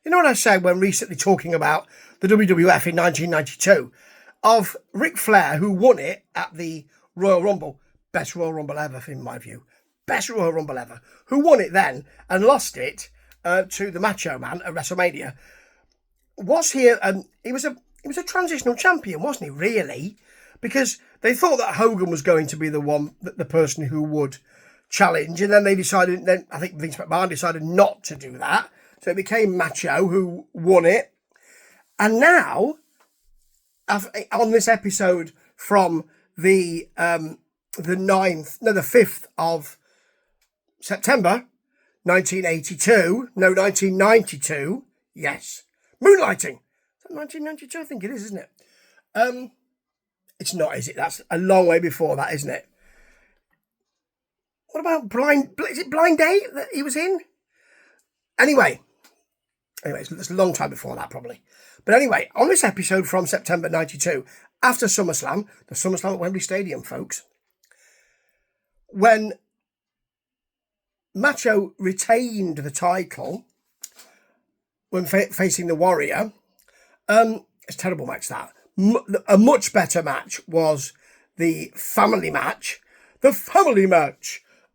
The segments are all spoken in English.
You know what I said when recently talking about the WWF in 1992 of Ric Flair, who won it at the Royal Rumble, best Royal Rumble ever in my view, best Royal Rumble ever, who won it then and lost it to the Macho Man at WrestleMania. He was a transitional champion, wasn't he? Really, because they thought that Hogan was going to be the person who would challenge, and then they decided. Then I think Vince McMahon decided not to do that. So it became Macho who won it. And now, on this episode from the 5th of September, 1992, yes, Moonlighting. Is that 1992? I think it is, isn't it? It's not, is it? That's a long way before that, isn't it? What about is it Blind Date that he was in? Anyway, it's a long time before that, probably. But anyway, on this episode from September 92, after SummerSlam, the SummerSlam at Wembley Stadium, folks, when Macho retained the title when facing the Warrior, it's a terrible match, that. A much better match was the family match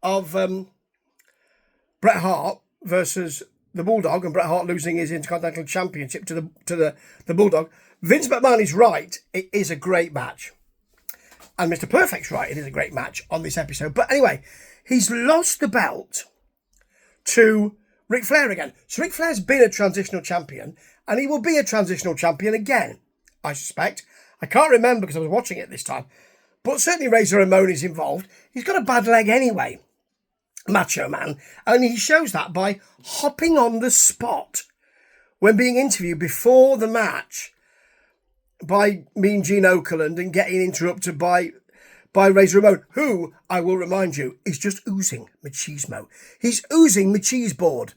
of Bret Hart versus the Bulldog, and Bret Hart losing his Intercontinental Championship to the Bulldog. Vince McMahon is right. It is a great match. And Mr. Perfect's right. It is a great match on this episode. But anyway, he's lost the belt to Ric Flair again. So Ric Flair's been a transitional champion, and he will be a transitional champion again, I suspect. I can't remember because I was watching it this time. But certainly Razor Ramon is involved. He's got a bad leg anyway, Macho Man, and he shows that by hopping on the spot when being interviewed before the match by Mean Gene Okerlund and getting interrupted by Razor Ramon, who, I will remind you, is just oozing machismo. He's oozing machismo board,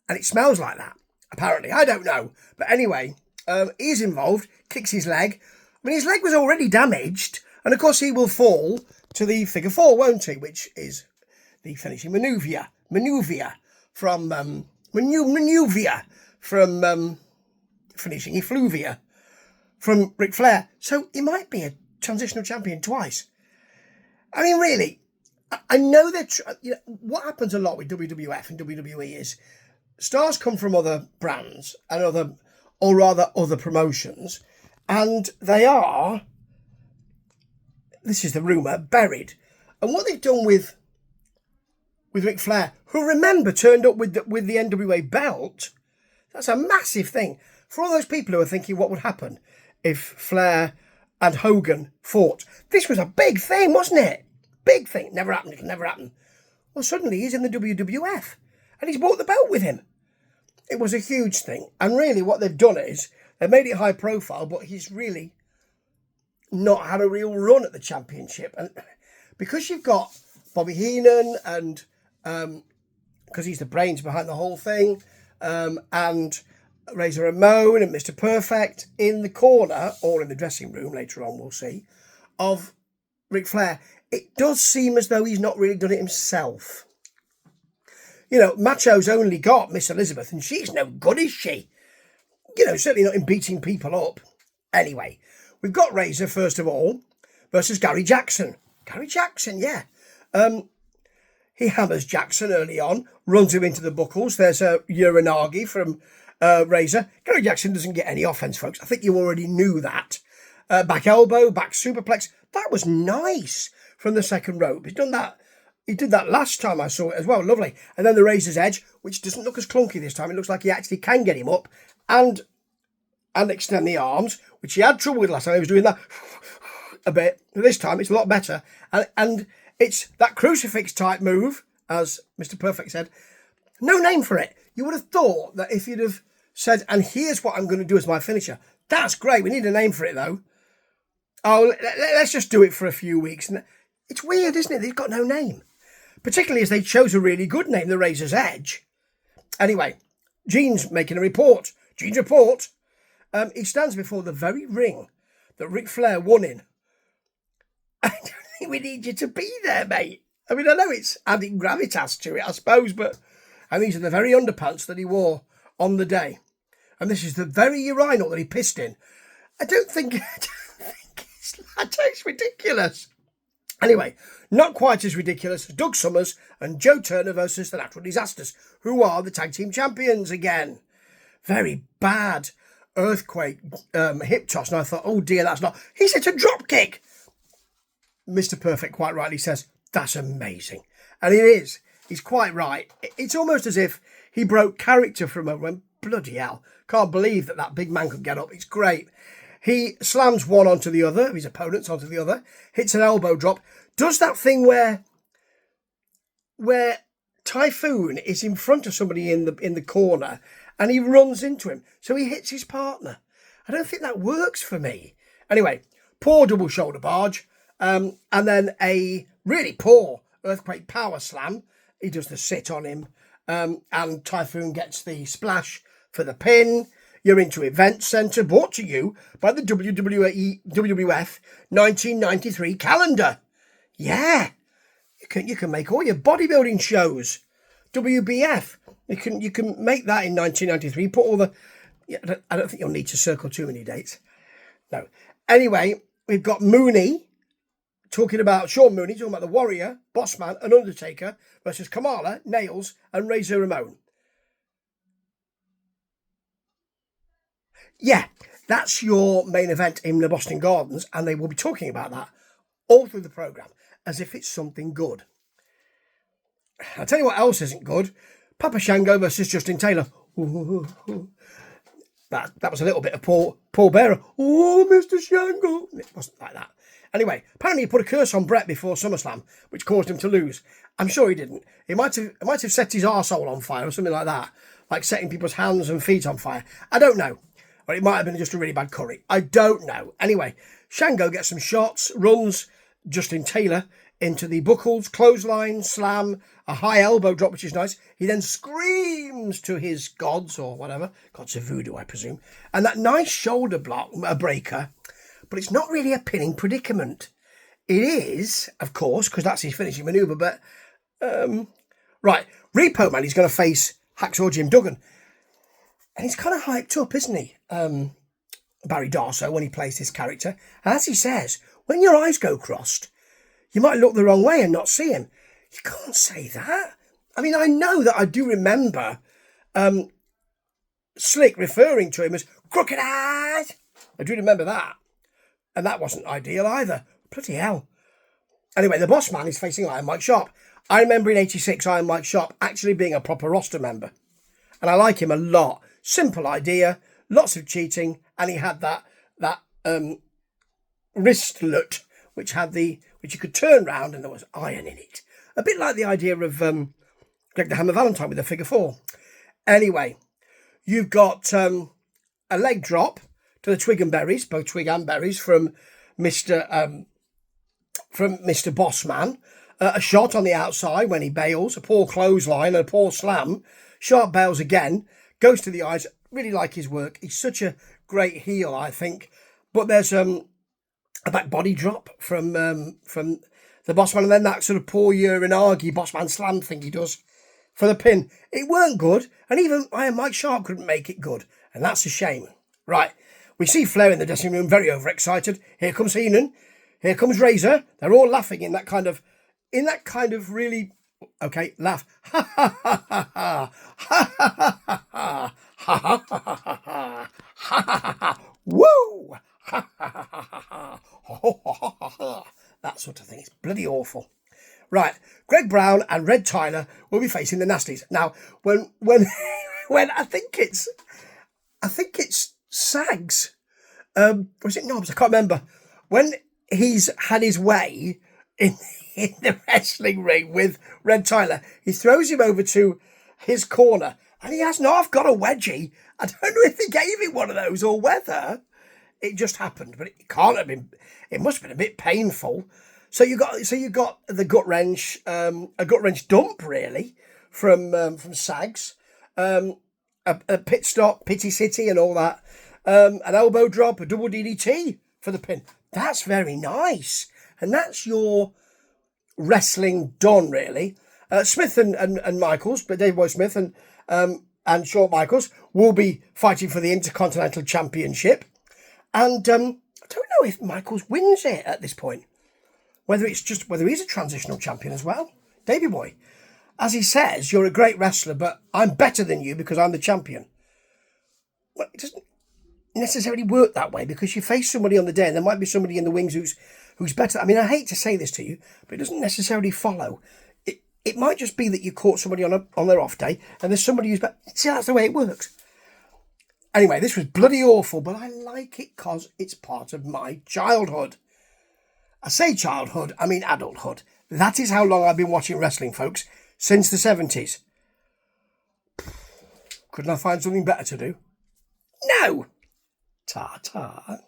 and it smells like that, apparently. I don't know. But anyway, he's involved, kicks his leg. I mean, his leg was already damaged, and of course he will fall to the figure four, won't he, which is the finishing maneuver from finishing effluvia from Ric Flair. So he might be a transitional champion twice. I mean, really, I know that what happens a lot with WWF and WWE is stars come from other brands and other promotions, and they are, this is the rumour, buried. And what they've done with Ric Flair, who, remember, turned up with the NWA belt, that's a massive thing. For all those people who are thinking what would happen if Flair and Hogan fought, this was a big thing, wasn't it? Big thing. Never happened. It'll never happen. Well, suddenly he's in the WWF and he's brought the belt with him. It was a huge thing. And really what they've done is they've made it high profile, but he's really not had a real run at the championship. And because you've got Bobby Heenan and because he's the brains behind the whole thing, and Razor Ramon and Mr. Perfect in the corner, or in the dressing room later on, we'll see, of Ric Flair, it does seem as though he's not really done it himself. You know, Macho's only got Miss Elizabeth, and she's no good, is she? You know, certainly not in beating people up. Anyway, we've got Razor, first of all, versus Gary Jackson. Gary Jackson, yeah. He hammers Jackson early on, runs him into the buckles. There's a Uranagi from Razor. Gary Jackson doesn't get any offense, folks. I think you already knew that. Back elbow, back superplex. That was nice from the second rope. He's done that. He did that last time I saw it as well. Lovely. And then the Razor's Edge, which doesn't look as clunky this time. It looks like he actually can get him up and extend the arms, which he had trouble with last time. He was doing that a bit. This time it's a lot better. And it's that crucifix type move, as Mr. Perfect said. No name for it. You would have thought that if you'd have said, and here's what I'm going to do as my finisher. That's great. We need a name for it, though. Oh, let's just do it for a few weeks. And it's weird, isn't it? They've got no name. Particularly as they chose a really good name, the Razor's Edge. Anyway, Gene's making a report. Gene's report. He stands before the very ring that Ric Flair won in. I don't think we need you to be there, mate. I mean, I know it's adding gravitas to it, I suppose, but and these are the very underpants that he wore on the day. And this is the very urinal that he pissed in. I don't think it's ridiculous. Anyway, not quite as ridiculous as Doug Summers and Joe Turner versus the Natural Disasters, who are the tag team champions again. Very bad earthquake hip toss, and I thought, oh dear, that's not. He said a drop kick. Mr. Perfect quite rightly says, that's amazing. And it is. He's quite right. It's almost as if he broke character for a moment. Went, bloody hell, can't believe that big man could get up. It's great. He slams one onto the other, his opponents onto the other, hits an elbow drop, does that thing where Typhoon is in front of somebody in the corner and he runs into him. So he hits his partner. I don't think that works for me. Anyway, poor double shoulder barge. And then a really poor earthquake power slam. He does the sit on him. And Typhoon gets the splash for the pin. You're into Event Centre, brought to you by the WWF 1993 calendar. Yeah, you can make all your bodybuilding shows. WBF, you can make that in 1993. Put all the. Yeah, I don't think you'll need to circle too many dates. No. Anyway, we've got Mooney Sean Mooney talking about the Warrior, Bossman, and Undertaker versus Kamala, Nails, and Razor Ramon. Yeah, that's your main event in the Boston Gardens, and they will be talking about that all through the programme, as if it's something good. I'll tell you what else isn't good. Papa Shango versus Justin Taylor. Ooh. That was a little bit of Paul Bearer. Oh, Mr. Shango. It wasn't like that. Anyway, apparently he put a curse on Brett before SummerSlam, which caused him to lose. I'm sure he didn't. He might have set his arsehole on fire or something like that, like setting people's hands and feet on fire. I don't know. Or it might have been just a really bad curry. I don't know. Anyway, Shango gets some shots, runs Justin Taylor into the buckles, clothesline, slam, a high elbow drop, which is nice. He then screams to his gods or whatever, gods of voodoo, I presume, and that nice shoulder block, a breaker, but it's not really a pinning predicament. It is, of course, because that's his finishing manoeuvre, but, right, Repo Man, he's going to face Hacksaw Jim Duggan, and he's kind of hyped up, isn't he, Barry Darso, when he plays this character, and as he says, when your eyes go crossed, you might look the wrong way and not see him. You can't say that. I mean, I know that I do remember Slick referring to him as crooked eyes. I do remember that. And that wasn't ideal either. Bloody hell. Anyway, the boss man is facing Iron Mike Sharp. I remember in '86 Iron Mike Sharp actually being a proper roster member. And I like him a lot. Simple idea, lots of cheating, and he had that wristlet, which you could turn round and there was iron in it. A bit like the idea of Greg the Hammer Valentine with the figure four. Anyway, you've got a leg drop to the Twig and Berries, both Twig and Berries, from Mr. Bossman. A shot on the outside when he bails, a poor clothesline and a poor slam. Sharp bails again, goes to the eyes. Really like his work. He's such a great heel, I think. But there's a back body drop from the Bossman, and then that sort of poor Uranagi Bossman slam thing he does for the pin. It weren't good, and even Iron Mike Sharp couldn't make it good, and that's a shame. Right, we see Flair in the dressing room, very overexcited. Here comes Heenan, here comes Razor. They're all laughing in that kind of really, okay, laugh. Ha ha ha ha ha ha ha ha ha ha ha ha ha ha. Woo! Ha ha ha ha ha. That sort of thing. It's bloody awful. Right, Greg Brown and Red Tyler will be facing the Nasties. Now, when I think it's Sags, or is it Knobs? I can't remember. When he's had his way in the wrestling ring with Red Tyler, he throws him over to his corner, and he has not got a wedgie. I don't know if he gave him one of those or whether it just happened, but it can't have been. It must have been a bit painful. So you got the gut wrench, a gut wrench dump really from Sags, a pit stop, Pity City, and all that. An elbow drop, a double DDT for the pin. That's very nice, and that's your wrestling done really. Smith and Michaels, but Dave Boy Smith and and Shawn Michaels will be fighting for the Intercontinental Championship. And I don't know if Michaels wins it at this point. Whether he's a transitional champion as well. Davey Boy. As he says, you're a great wrestler, but I'm better than you because I'm the champion. Well, it doesn't necessarily work that way, because you face somebody on the day and there might be somebody in the wings who's better. I mean, I hate to say this to you, but it doesn't necessarily follow. It might just be that you caught somebody on their off day and there's somebody who's better. See, that's the way it works. Anyway, this was bloody awful, but I like it because it's part of my childhood. I say childhood, I mean adulthood. That is how long I've been watching wrestling, folks. Since the 70s. Couldn't I find something better to do? No! Ta-ta.